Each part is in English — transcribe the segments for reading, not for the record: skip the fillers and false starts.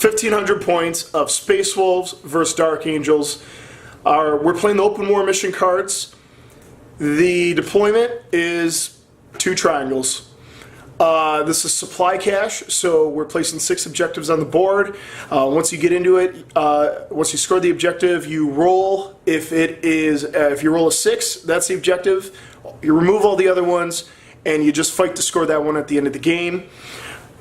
1,500 points of Space Wolves versus Dark Angels. We're playing the open war mission cards. The deployment is 2 triangles. This is supply cache, so we're placing 6 objectives on the board. Once you get into it, once you score the objective, you roll. If you roll a 6, that's the objective. You remove all the other ones, and you just fight to score that one at the end of the game.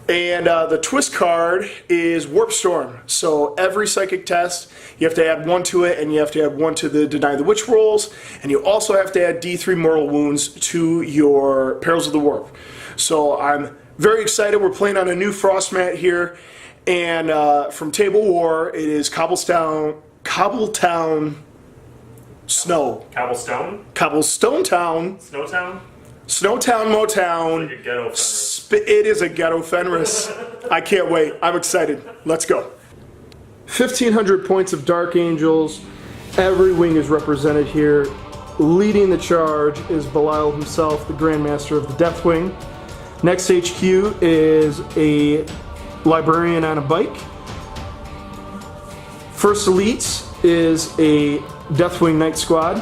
And the twist card is Warp Storm. So every psychic test, you have to add 1 to it, and you have to add 1 to the Deny the Witch rolls, and you also have to add D3 mortal wounds to your Perils of the Warp. So I'm very excited. We're playing on a new frost mat here, and from Table War, it is Cobblestone Snow. Cobblestone? Cobblestone Town. Snowtown? Snowtown Motown. Like a ghetto Fenris. It is a ghetto Fenris. I can't wait. I'm excited. Let's go. 1,500 points of Dark Angels. Every wing is represented here. Leading the charge is Belial himself, the Grandmaster of the Death Wing. Next HQ is a Librarian on a bike. First Elites is a Deathwing Knight Squad.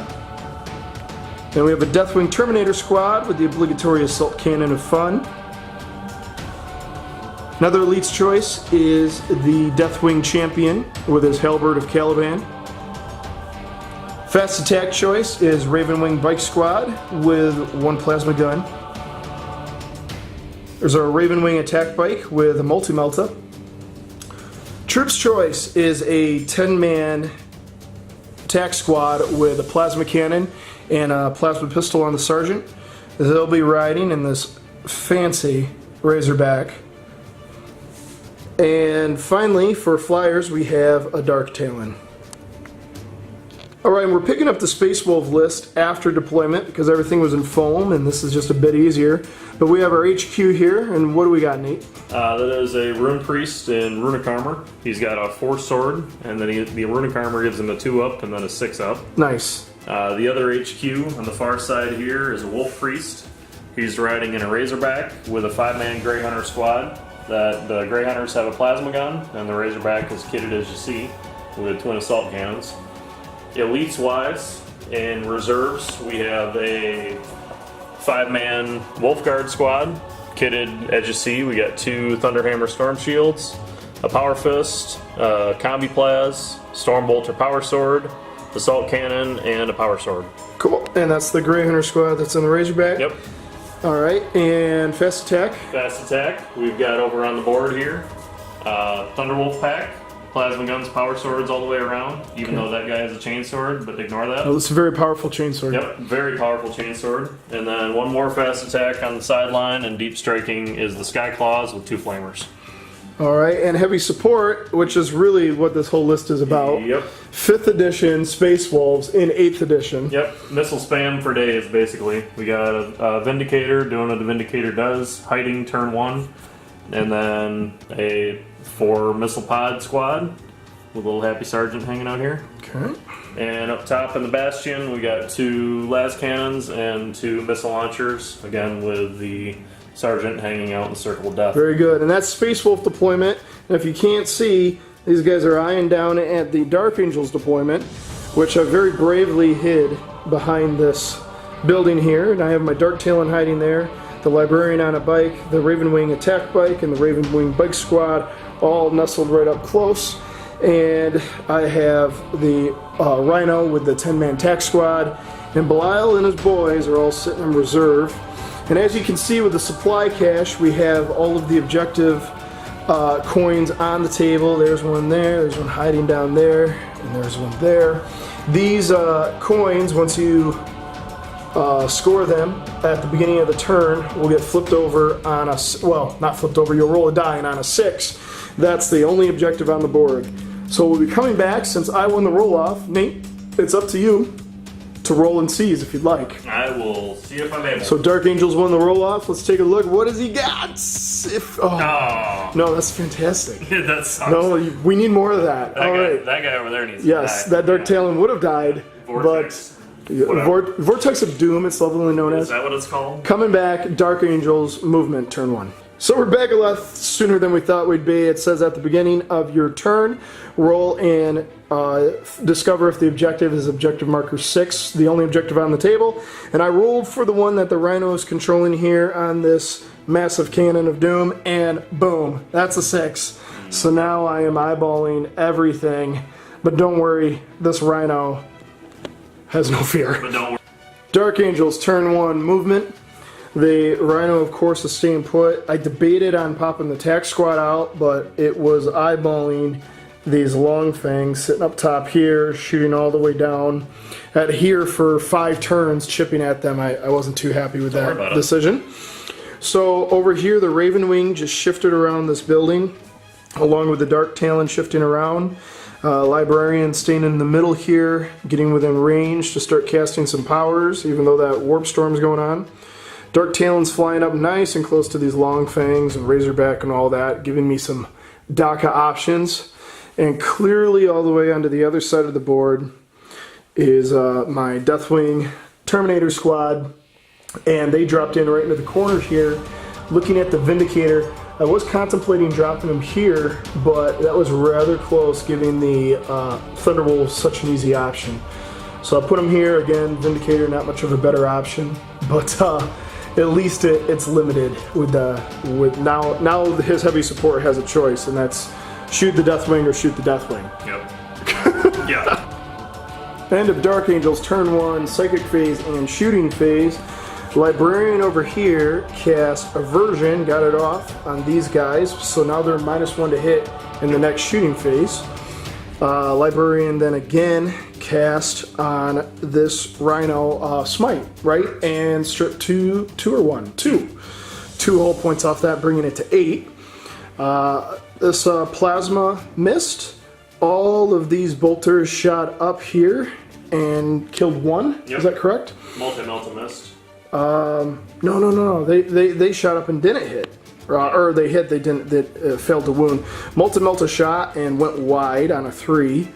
Then we have a Deathwing Terminator Squad with the obligatory Assault Cannon of Fun. Another Elite's choice is the Deathwing Champion with his Halberd of Caliban. Fast Attack choice is Ravenwing Bike Squad with 1 plasma gun. There's our Ravenwing Attack Bike with a Multi-Melta. Troops choice is a 10-man attack squad with a plasma cannon and a plasma pistol on the sergeant. They'll be riding in this fancy Razorback. And finally, for flyers, we have a Dark Talon. Alright, we're picking up the Space Wolf list after deployment because everything was in foam and this is just a bit easier. But we have our HQ here, and what do we got, Nate? That is a Rune Priest in Runic Armor. He's got a 4 sword, and then the Runic Armor gives him a 2 up and then a 6 up. Nice. The other HQ on the far side here is a Wolf Priest. He's riding in a Razorback with a 5-man Grey Hunter squad. The Grey Hunters have a plasma gun, and the Razorback is kitted as you see with twin assault cannons. Elites wise, in reserves, we have a 5-man Wolfguard squad, kitted as you see. We got 2 Thunderhammer Storm Shields, a Power Fist, Combi Plaz, Stormbolter Power Sword, Assault Cannon, and a Power Sword. Cool. And that's the Grey Hunter squad that's in the Razorback? Yep. Alright, and Fast Attack? Fast Attack, we've got over on the board here, Thunderwolf Pack, Plasma Guns, Power Swords all the way around, even though that guy has a Chainsword, but ignore that. Oh, it's a very powerful Chainsword. Yep, very powerful Chainsword. And then 1 more Fast Attack on the sideline, and Deep Striking is the Sky Claws with 2 Flamers. Alright, and Heavy Support, which is really what this whole list is about. Yep. 5th edition Space Wolves in 8th edition. Yep, missile spam for days, basically. We got a Vindicator doing what the Vindicator does, hiding turn 1, and then a 4 missile pod squad with a little Happy Sergeant hanging out here. Okay. And up top in the Bastion, we got 2 las cannons and 2 missile launchers, again with the Sergeant hanging out in the Circle of Death. Very good. And that's Space Wolf deployment. And if you can't see, these guys are eyeing down at the Dark Angels deployment, which I very bravely hid behind this building here. And I have my Dark Talon hiding there, the Librarian on a bike, the Ravenwing Attack Bike, and the Ravenwing Bike Squad all nestled right up close. And I have the Rhino with the 10-man attack squad, and Belial and his boys are all sitting in reserve. And as you can see with the supply cache, we have all of the objective coins on the table. There's one there, there's one hiding down there, and there's one there. These coins, once you score them at the beginning of the turn, will get flipped over on a, well, not flipped over, you'll roll a die, and on a 6, that's the only objective on the board. So we'll be coming back. Since I won the roll-off, Nate, it's up to you to roll and seize if you'd like. I will see if I'm able. So Dark Angels won the roll-off. Let's take a look. What has he got? No, that's fantastic. That sucks. No, we need more of that. All right. That guy over there needs Yes, to die. that Dark Talon would have died, Vortex. but Vortex of Doom, it's lovingly known as. Is that what it's called? Coming back, Dark Angels movement, turn 1. So we're back a lot sooner than we thought we'd be. It says at the beginning of your turn, roll and discover if the objective is objective marker 6, the only objective on the table. And I rolled for the one that the Rhino is controlling here on this massive cannon of doom, and boom, that's a 6. So now I am eyeballing everything. But don't worry, this Rhino has no fear. But don't worry. Dark Angels, turn 1 movement. The Rhino, of course, is staying put. I debated on popping the tack squad out, but it was eyeballing these long fangs sitting up top here, shooting all the way down at here for 5 turns, chipping at them. I wasn't too happy with that decision. So over here, the Raven Wing just shifted around this building, along with the Dark Talon shifting around. Librarian staying in the middle here, getting within range to start casting some powers, even though that Warp Storm's going on. Dark Talon's flying up nice and close to these long fangs and Razorback and all that, giving me some DACA options. And clearly all the way onto the other side of the board is my Deathwing Terminator squad. And they dropped in right into the corner here, looking at the Vindicator. I was contemplating dropping him here, but that was rather close, giving the Thunderwolves such an easy option. So I put him here, again, Vindicator, not much of a better option, but at least it's limited with now his heavy support has a choice, and that's shoot the Deathwing or shoot the Deathwing. Yep. Yeah. End of Dark Angels, turn 1, Psychic phase and Shooting phase. Librarian over here cast Aversion, got it off on these guys, so now they're -1 to hit in the next shooting phase. Librarian then again cast on this Rhino Smite, right? And strip 2 or 1? 2. 2 hull points off that, bringing it to 8. This Plasma missed. All of these bolters shot up here and killed 1. Yep. Is that correct? Multi-Melta missed. No. They shot up and didn't hit. Or they hit, they didn't, they failed to wound. Multi-Melta shot and went wide on a 3.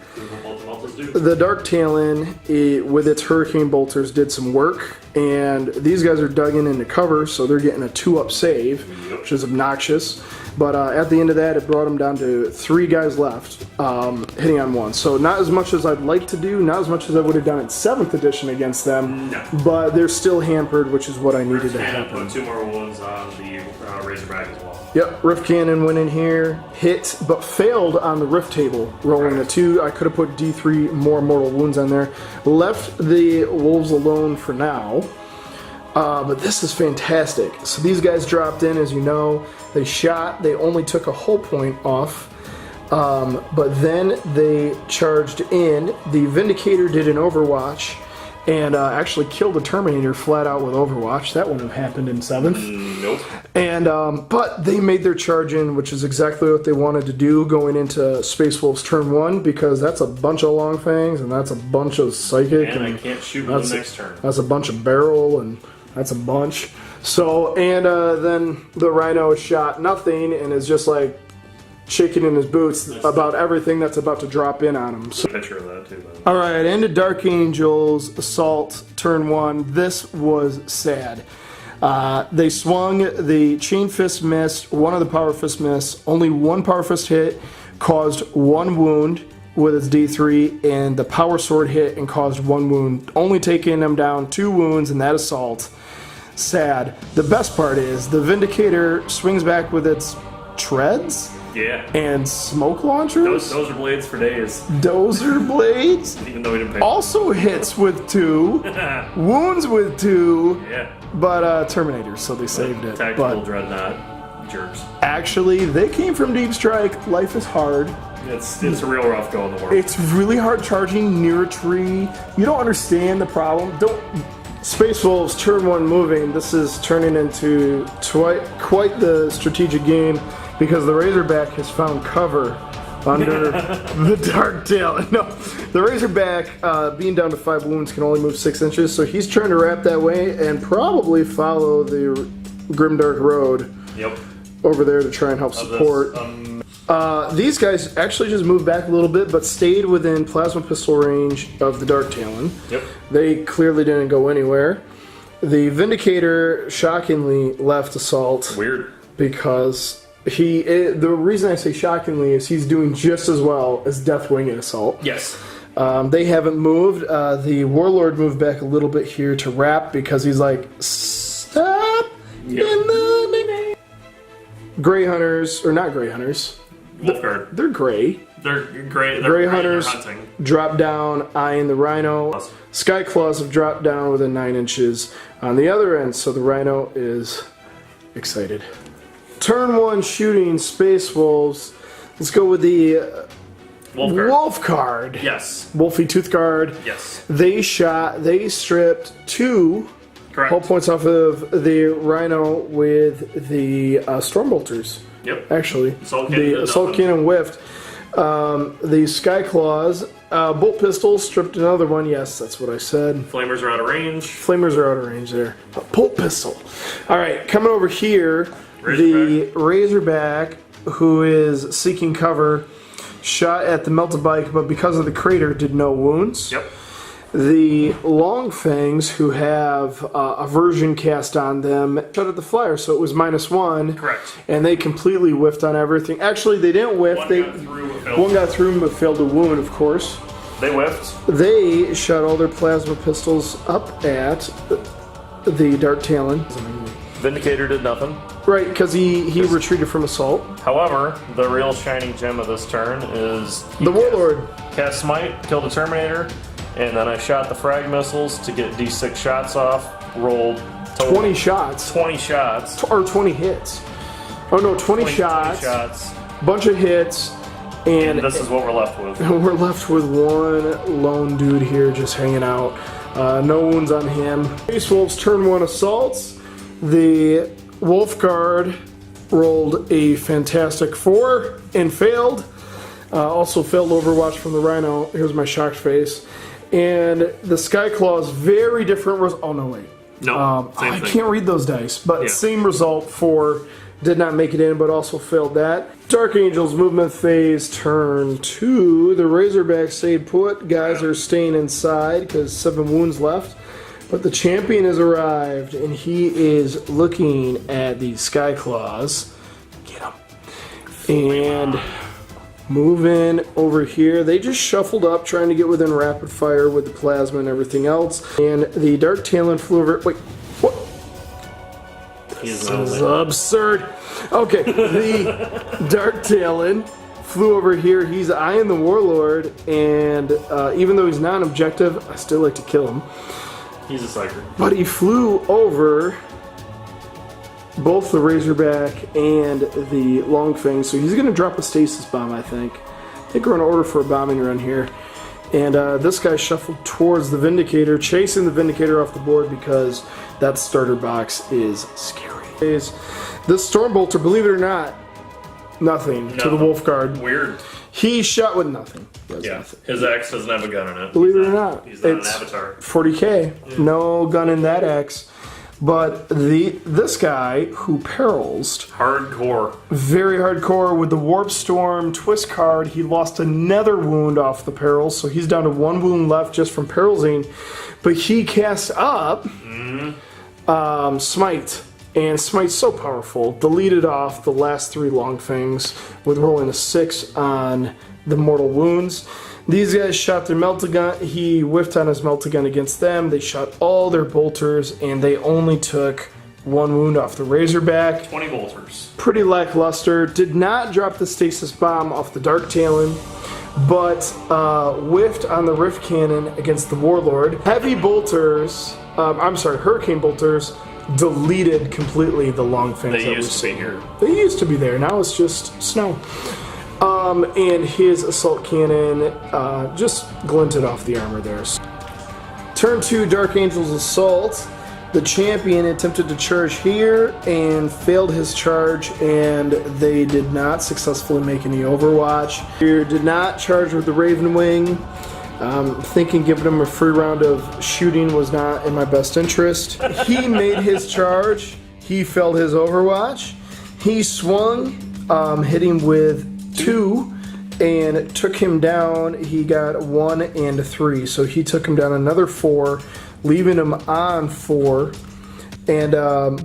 The Dark Talon, with its Hurricane Bolters, did some work, and these guys are dug in into cover, so they're getting a 2-up save, which is obnoxious. But at the end of that, it brought them down to 3 guys left, hitting on 1. So not as much as I'd like to do, not as much as I would have done in 7th edition against them, but they're still hampered, which is what I needed to happen. Put 2 more wounds on the Razorback as well. Yep, Rift Cannon went in here, hit, but failed on the Rift table, rolling a 2. I could have put D3 more mortal wounds on there. Left the Wolves alone for now, but this is fantastic. So these guys dropped in, as you know. They shot, they only took a hull point off, but then they charged in. The Vindicator did an Overwatch, and actually killed the Terminator flat out with Overwatch. That wouldn't have happened in 7th. Nope. And but they made their charge in, which is exactly what they wanted to do going into Space Wolves turn 1, because that's a bunch of long fangs and that's a bunch of psychic. And I can't shoot them the next turn. That's a bunch of barrel, and that's a bunch. So, and then the Rhino shot nothing and is just like shaking in his boots about everything that's about to drop in on him. So, picture of that too. Though. All right, end of Dark Angels Assault turn 1. This was sad. They swung, the Chain Fist missed, one of the Power Fist missed, only 1 Power Fist hit, caused 1 wound with its D3, and the Power Sword hit and caused 1 wound, only taking them down 2 wounds in that assault. Sad. The best part is the Vindicator swings back with its treads. Yeah. And smoke launchers. Dozer blades for days. Dozer blades. Even though we didn't pay. Also hits with 2. Wounds with 2. Yeah. But Terminator, so they saved it. Tactical Dreadnought jerks. Actually, they came from Deep Strike. Life is hard. It's a real rough go in the world. It's really hard charging near a tree. You don't understand the problem. Space Wolves turn 1 moving. This is turning into quite the strategic game, because the Razorback has found cover under the Dark Talon. No, the Razorback, being down to 5 wounds, can only move 6 inches, so he's trying to wrap that way and probably follow the Grimdark Road over there to try and help support. These guys actually just moved back a little bit, but stayed within plasma pistol range of the Dark Talon. Yep. They clearly didn't go anywhere. The Vindicator shockingly left Assault. Weird. because the reason I say shockingly is he's doing just as well as Deathwing and Assault. Yes. They haven't moved. The Warlord moved back a little bit here to wrap because he's like, stop in the name. Gray Hunters, or not Gray Hunters. Wolfguard. They're gray. They're gray. Gray Hunters hunting. drop down, eyeing the Rhino. Sky Claws have dropped down within 9 inches on the other end, so the Rhino is excited. Turn 1 shooting Space Wolves. Let's go with the Wolf card. Yes. Wolfie Tooth Guard. Yes. They stripped 2 hull points off of the Rhino with the Stormbolters. Yep. Actually, the Assault Cannon whiffed. The Sky Claws, Bolt Pistol stripped another one. Yes, that's what I said. Flamers are out of range. Flamers are out of range there. Bolt Pistol. All right, coming over here, the Razorback, who is seeking cover, shot at the Melted Bike, but because of the crater, did no wounds. Yep. The Long Fangs, who have aversion cast on them, shot at the Flyer, so it was -1. Correct. And they completely whiffed on everything. Actually, they didn't whiff. One got through, but failed to wound, of course. They whiffed. They shot all their plasma pistols up at the Dark Talon. Vindicator did nothing. Right, because he retreated from assault. However, the real shining gem of this turn is the Warlord. Cast Smite, killed the Terminator, and then I shot the frag missiles to get D6 shots off. Rolled 20 shots. 20 shots. Or 20 hits. Oh no, 20 shots. 20 shots. Bunch of hits. And this is what we're left with. We're left with one lone dude here just hanging out. No wounds on him. Space Wolves turn 1 assaults. The Wolf Guard rolled a fantastic 4 and failed. Also failed Overwatch from the Rhino. Here's my shocked face. And the Sky Claws, very different. Oh no, wait. No, same I thing. can't read those dice, but same result for did not make it in, but also failed that. Dark Angels movement phase turn 2. The Razorback stayed put. Guys are staying inside because 7 wounds left. But the champion has arrived, and he is looking at the Sky Claws. Get him. And moving over here. They just shuffled up, trying to get within rapid fire with the plasma and everything else. And the Dark Talon flew over. Wait, what? This is absurd. Okay, the Dark Talon flew over here. He's eyeing the Warlord, and even though he's not an objective, I still like to kill him. He's a psyker. But he flew over both the Razorback and the Long Fang, so he's going to drop a stasis bomb, I think. I think we're in order for a bombing run here. And this guy shuffled towards the Vindicator, chasing the Vindicator off the board because that starter box is scary. The Stormbolter, believe it or not, nothing to the Wolf Guard. Weird. He shot with nothing. Nothing. His axe doesn't have a gun in it. Believe it or not. He's not an avatar. 40k. Yeah. No gun in that axe. But this guy who perils hardcore, very hardcore with the Warp Storm Twist card, he lost another wound off the perils, so he's down to 1 wound left just from perilsing. But he casts up Smite, and Smite's so powerful, deleted off the last 3 Long Fangs with rolling a 6 on the mortal wounds. These guys shot their melta gun. He whiffed on his melta gun against them. They shot all their bolters, and they only took 1 wound off the Razorback. 20 bolters. Pretty lackluster. Did not drop the stasis bomb off the Dark Talon, but whiffed on the Rift Cannon against the Warlord. Heavy bolters, Hurricane bolters, deleted completely the Long Fangs. They used to be here. They used to be there. Now it's just snow. And his assault cannon just glinted off the armor there. Turn 2, Dark Angels Assault. The champion attempted to charge here and failed his charge, and they did not successfully make any Overwatch. Here did not charge with the Raven Wing. Thinking giving him a free round of shooting was not in my best interest. He made his charge. He failed his Overwatch. He swung, hitting with 2 and took him down. He got 1 and 3, so he took him down another 4, leaving him on 4. And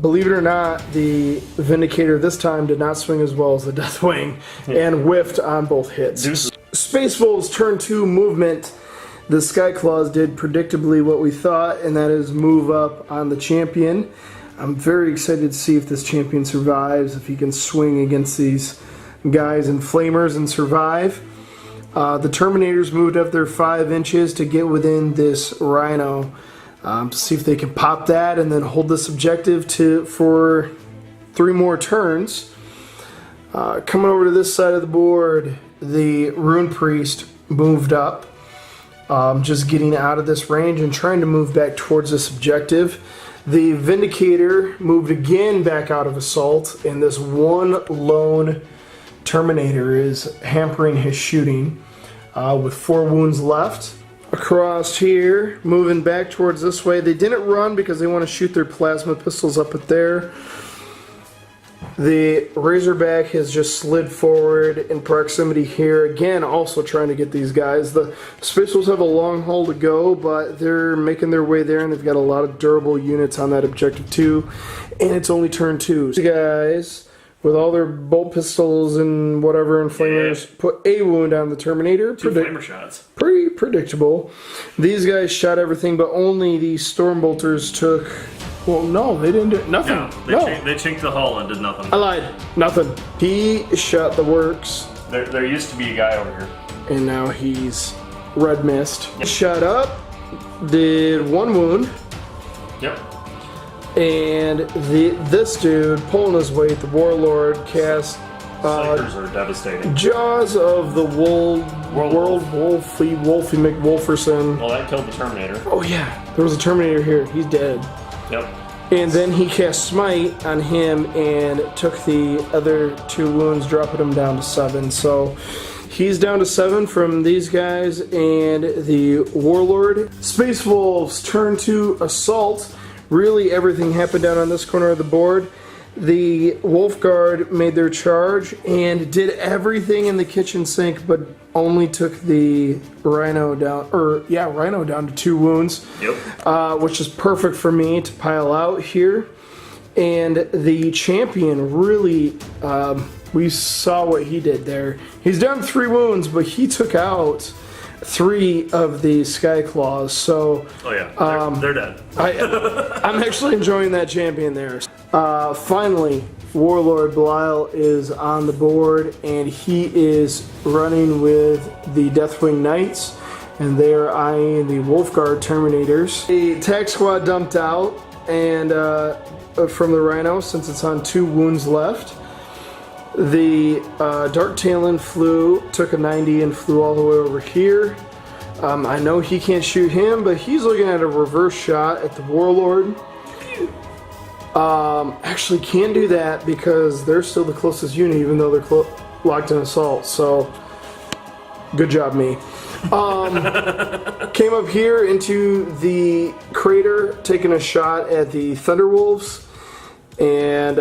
believe it or not, the Vindicator this time did not swing as well as the Deathwing and whiffed on both hits. Deuces. Space Wolves turn 2 movement. The Skyclaws did predictably what we thought, and that is move up on the champion. I'm very excited to see if this champion survives, if he can swing against these guys and flamers and survive. The Terminators moved up their 5 inches to get within this Rhino to see if they can pop that and then hold this objective for 3 more turns. Coming over to this side of the board, the Rune Priest moved up, just getting out of this range and trying to move back towards this objective. The Vindicator moved again back out of assault, and this one lone Terminator is hampering his shooting with 4 wounds left. Across here, moving back towards this way. They didn't run because they want to shoot their plasma pistols up at there. The Razorback has just slid forward in proximity here. Again, also trying to get these guys. The Space Wolves have a long haul to go, but they're making their way there, and they've got a lot of durable units on that objective too. And it's only turn 2. So guys, with all their bolt pistols and whatever and flamers, put a wound on the Terminator. 2 flamer shots. Pretty predictable. These guys shot everything, but only the Stormbolters took... Well, no, they didn't do nothing. No, they chinked the hull and did nothing. I lied. Nothing. He shot the works. There used to be a guy over here. And now he's red mist. Yep. Shot up, did 1 wound. Yep. And this dude pulling his weight, the Warlord, cast Psychers are devastating. Jaws of the Wolfie McWolferson. Well, that killed the Terminator. Oh yeah, there was a Terminator here. He's dead. Yep. And then he cast Smite on him and took the other 2 wounds, dropping him down to 7. So he's down to 7 from these guys and the Warlord. Space Wolves turn to assault. Really, everything happened down on this corner of the board. The Wolf Guard made their charge and did everything in the kitchen sink, but only took the Rhino down, Rhino down to 2 wounds. Yep. Which is perfect for me to pile out here. And the champion really, we saw what he did there. He's down 3 wounds, but he took out 3 of the Skyclaws. So, oh yeah, they're dead. I'm actually enjoying that champion there. Finally, Warlord Belial is on the board, and he is running with the Deathwing Knights, and they are eyeing the Wolfguard Terminators. The attack squad dumped out and from the Rhino since it's on 2 wounds left. The Dark Talon took a 90 and flew all the way over here. I know he can't shoot him, but he's looking at a reverse shot at the Warlord. Actually can't do that because they're still the closest unit, even though they're locked in assault. So, good job, me. Came up here into the crater, taking a shot at the Thunderwolves, and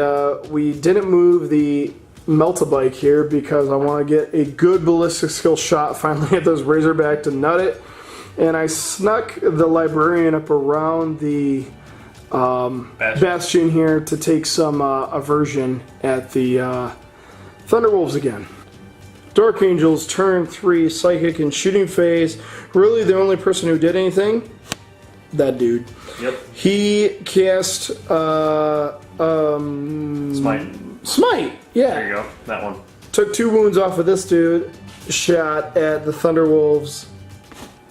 we didn't move the Melt-A-Bike here because I want to get a good ballistic skill shot finally at those Razorback to nut it. And I snuck the Librarian up around the Bastion here to take some aversion at the Thunderwolves again. Dark Angels turn 3, Psychic and Shooting Phase. Really the only person who did anything? That dude. Yep. He cast Smite, yeah. There you go, that one. Took 2 wounds off of this dude, shot at the Thunderwolves,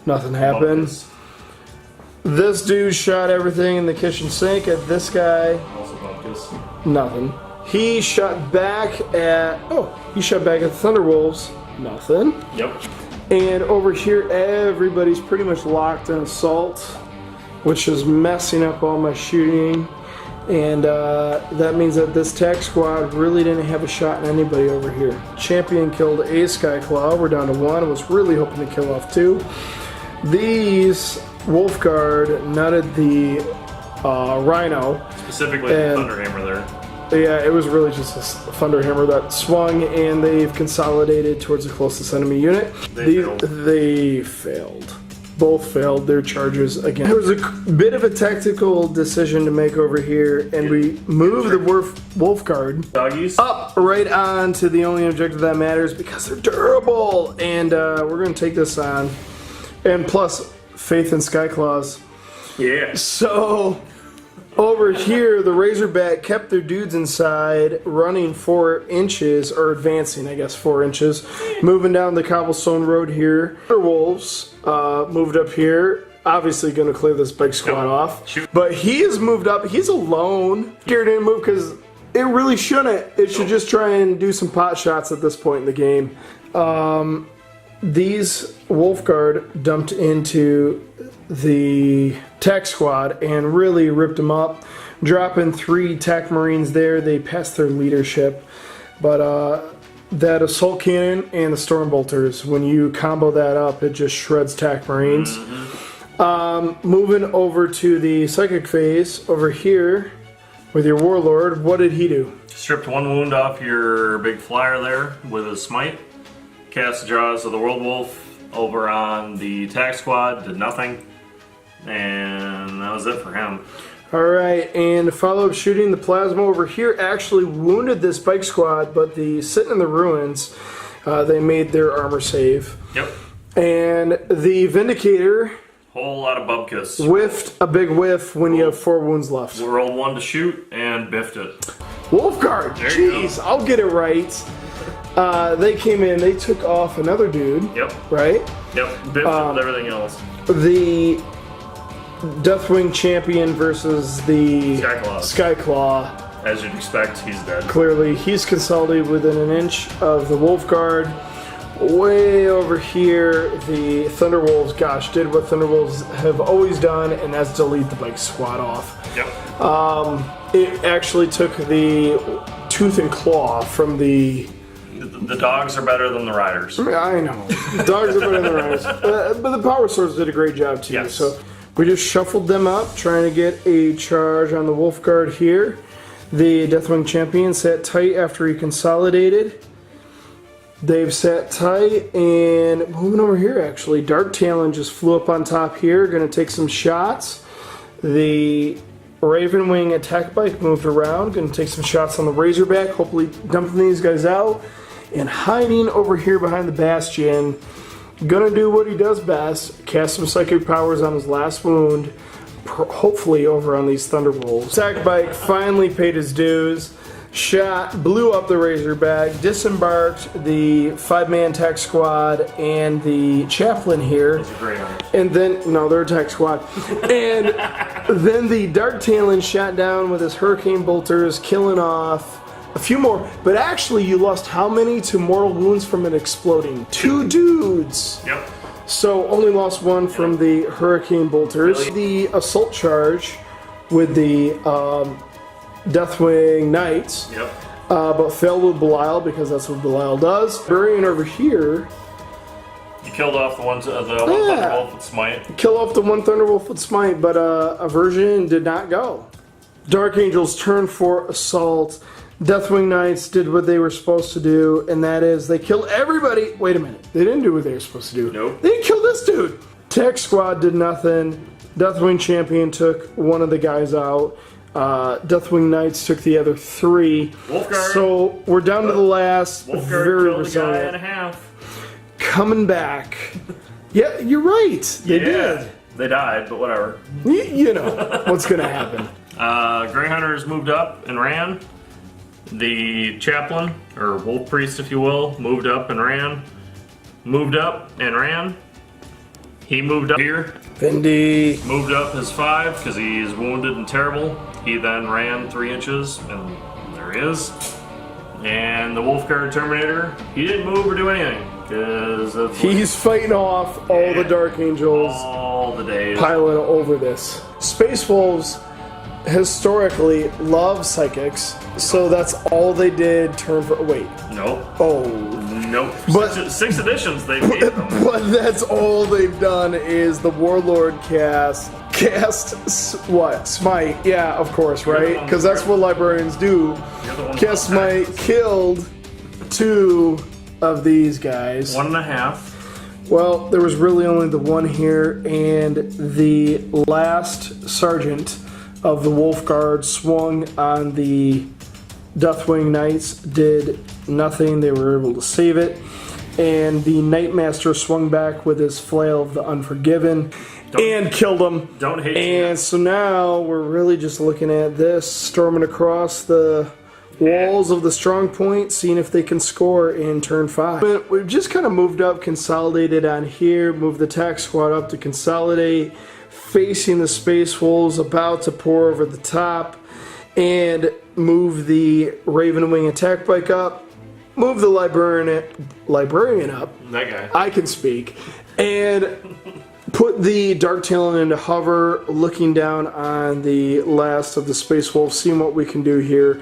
nothing happened. This dude shot everything in the kitchen sink at this guy, Also Bumpkus. nothing. He shot back at, the Thunderwolves, nothing. Yep. And over here, everybody's pretty much locked in assault, which is messing up all my shooting. And that means that this attack squad really didn't have a shot on anybody over here. Champion killed a Skyclaw. We're down to 1. I was really hoping to kill off 2. These Wolfguard nutted the Rhino. Specifically the Thunderhammer there. Yeah, it was really just a Thunderhammer that swung, and they've consolidated towards the closest enemy unit. They failed. They failed. both failed their charges again. There was a bit of a tactical decision to make over here, and we moved the wolf guard Doggies. up right on to the only objective that matters because they're durable, and we're going to take this on. And plus, Faith and Skyclaws. Yeah. So, over here, the Razorback kept their dudes inside, running 4 inches, or advancing, I guess, 4 inches. Moving down the cobblestone road here. The Wolves moved up here. Obviously going to clear this big squad off. Shoot. But he has moved up. He's alone. Scared didn't move because it really shouldn't. It should just try and do some pot shots at this point in the game. These Wolf Guard dumped into the tech squad and really ripped them up, dropping 3 tech marines there. They passed their leadership, but that assault cannon and the storm bolters, when you combo that up, it just shreds tech marines. Moving over to the psychic phase over here with your warlord, what did he do? Stripped 1 wound off your big flyer there with a smite. Cast the Jaws of the World Wolf over on the attack squad, did nothing. And that was it for him. Alright, and follow-up shooting, the plasma over here actually wounded this bike squad, but the sitting in the ruins, they made their armor save. Yep. And the Vindicator Whole lot of bubkiss. whiffed a big whiff when you have 4 wounds left. We rolled 1 to shoot and biffed it. Wolfguard, There you jeez, I'll get it right. They came in, they took off another dude, Yep. right? Yep. Biffed it with everything else. The Deathwing champion versus the Skyclaw. As you'd expect, he's dead. Clearly, he's consolidated within an inch of the Wolf Guard. Way over here, the Thunderwolves, gosh, did what Thunderwolves have always done, and that's delete the bike squad off. Yep. It actually took the tooth and claw from the... The dogs are better than the riders. I know. Dogs are better than the riders. But the Power Swords did a great job, too. Yes. So we just shuffled them up, trying to get a charge on the Wolf Guard here. The Deathwing champion sat tight after he consolidated. They've sat tight, and moving over here, actually, Dark Talon just flew up on top here, going to take some shots. The Ravenwing attack bike moved around, going to take some shots on the Razorback, hopefully dumping these guys out. And hiding over here behind the Bastion, going to do what he does best, cast some psychic powers on his last wound, hopefully over on these Thunderwolves. Attack bike finally paid his dues. Shot, blew up the Razorback, disembarked the 5-man tech squad and the chaplain here. It's a great one. And then, no, they're attack squad. And then the Dark Talon shot down with his Hurricane Bolters, killing off a few more. But actually, you lost how many to mortal wounds from it exploding? 2 dudes. Yep. So only lost 1 from the Hurricane Bolters. Really? The assault charge with the Deathwing Knights, but failed with Belial because that's what Belial does. Burying over here, You killed off the one Thunderwolf with smite. kill off the one Thunderwolf with Smite, but Aversion did not go. Dark Angels turned for assault. Deathwing Knights did what they were supposed to do, and that is they killed everybody. Wait a minute, they didn't do what they were supposed to do. Nope. They killed this dude. Tech Squad did nothing. Deathwing Champion took one of the guys out. Deathwing Knights took the other 3. Wolfguard. So we're down to the last. Wolfguard Very killed a guy and a resilient. half. Coming back. Yeah, you're right. They did. They died, but whatever. You know what's going to happen. Grey Hunters moved up and ran. The chaplain, or wolf priest if you will, moved up and ran. Moved up and ran. He moved up here. Vindy. Moved up his 5 because he is wounded and terrible. He then ran 3 inches, and there he is. And the Wolfguard Terminator, he didn't move or do anything because that's He's fighting off all the Dark Angels all the days. piling over this. Space Wolves historically love psychics, so that's all they did. Turn for wait. Nope. Oh. Nope. But- 6 editions they've made them. But that's all they've done is the Warlord cast what? Smite. Yeah, of course, right? Because that's what librarians do. Cast Smite, killed 2 of these guys. 1.5. Well, there was really only the one here, and the last sergeant of the Wolf Guard swung on the Deathwing Knights, did nothing. They were able to save it. And the Knightmaster swung back with his Flail of the Unforgiven and killed him. Don't hate And so now we're really just looking at this, storming across the walls of the strong point, seeing if they can score in turn 5. We've just kind of moved up, consolidated on here, moved the attack squad up to consolidate, facing the Space Wolves, about to pour over the top, and move the Raven Wing attack bike up, move the librarian up. That guy. I can speak. And put the Dark Talon into hover, looking down on the last of the Space Wolves, seeing what we can do here.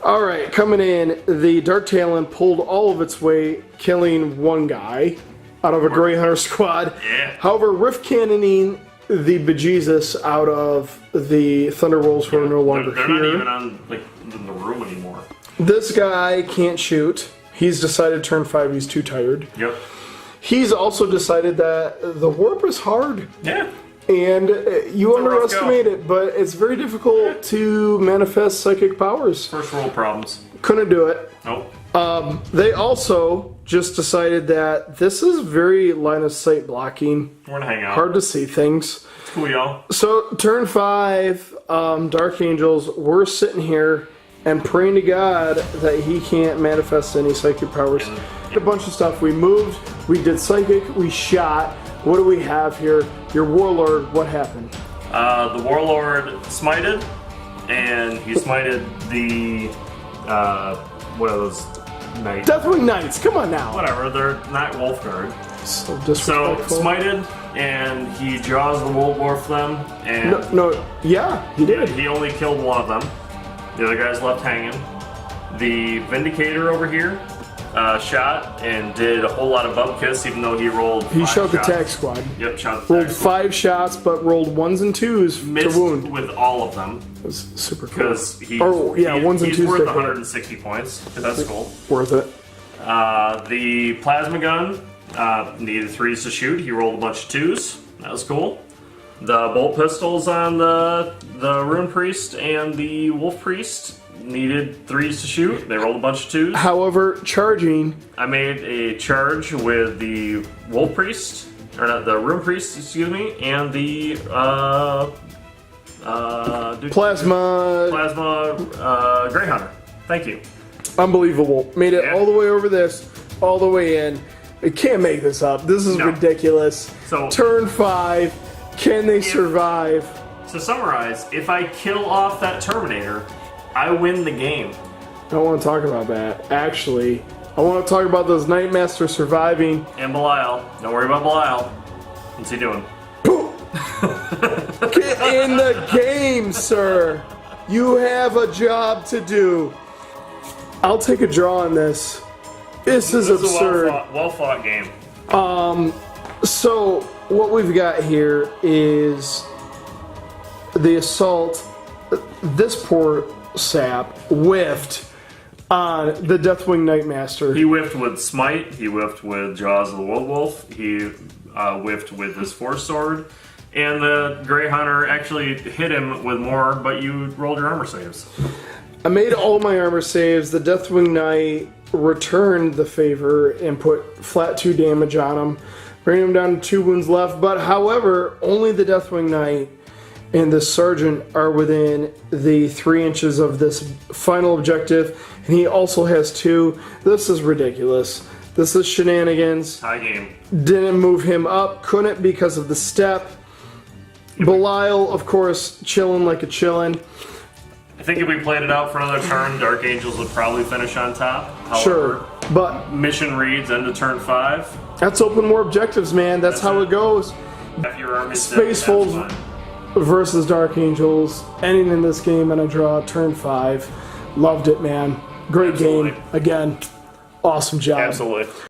Alright, coming in, the Dark Talon pulled all of its weight, killing one guy out of a Grey Hunter squad. Yeah. However, rift cannoning the bejesus out of the Thunderwolves who are no longer They're here. not even on like in the room anymore. This guy can't shoot. He's decided turn 5 he's too tired. Yep. He's also decided that the warp is hard. Yeah. And you underestimate go. it, but it's very difficult to manifest psychic powers. First world problems. Couldn't do it. Nope. They also just decided that this is very line of sight blocking. We're gonna hang out. Hard to see things. It's cool, y'all. So turn 5, Dark Angels, we're sitting here and praying to God that he can't manifest any psychic powers. A bunch of stuff. We moved, we did psychic, we shot. What do we have here? Your Warlord, what happened? The Warlord smited, and he smited the what are those knights? Deathwing Knights, come on now. Whatever, they're not Wolf Guard. So So disrespectful. smited, and he draws the Wolf them, and No, yeah, he did. he only killed one of them. The other guy's left hanging. The Vindicator over here shot and did a whole lot of bupkis, even though he rolled. He 5 shot the shots. tag squad. Yep, shot the Rolled tag squad. 5 shots, but rolled 1s and 2s Missed to wound. with all of them It was super cool. because he. Oh, yeah, he- 1s and he's 2s worth to hit. 160 points. That's cool. Worth it. The plasma gun needed 3s to shoot. He rolled a bunch of 2s. That was cool. The bolt pistols on the Rune Priest and the Wolf Priest needed 3s to shoot. They rolled a bunch of 2s. However, charging, I made a charge with the Wolf Priest, or not, the Rune Priest, excuse me, and the plasma, Grey Hunter. Thank you. unbelievable. Made it Yeah. all the way over this, all the way in. I can't make this up. This is No. ridiculous. So- turn 5, can they survive? To summarize, if I kill off that Terminator, I win the game. I don't want to talk about that. Actually, I want to talk about those Knightmaster surviving. And Belial. Don't worry about Belial. What's he doing? Get in the game, sir. You have a job to do. I'll take a draw on this. This is This is absurd. a well-fought game. So, what we've got here is the assault. This poor sap whiffed on the Deathwing Knightmaster. He whiffed with Smite, he whiffed with Jaws of the World Wolf, he whiffed with his Force Sword, and the Grey Hunter actually hit him with more, but you rolled your armor saves. I made all my armor saves. The Deathwing Knight returned the favor and put flat 2 damage on him, bringing him down to 2 wounds left. But however, only the Deathwing Knight and the Sergeant are within the 3 inches of this final objective, and he also has 2. This is ridiculous. This is shenanigans. Tie game. Didn't move him up, couldn't because of the step. Belial, of course, chilling like a chillin'. I think if we played it out for another turn, Dark Angels would probably finish on top. However, Sure, but mission reads end of turn 5. that's open more objectives, man. That's how it. it goes. If your army's Space dead, that's Wolves fine. versus Dark Angels, ending in this game and a draw, turn 5. Loved it, man. Great Absolutely. game. Again, awesome job. Absolutely.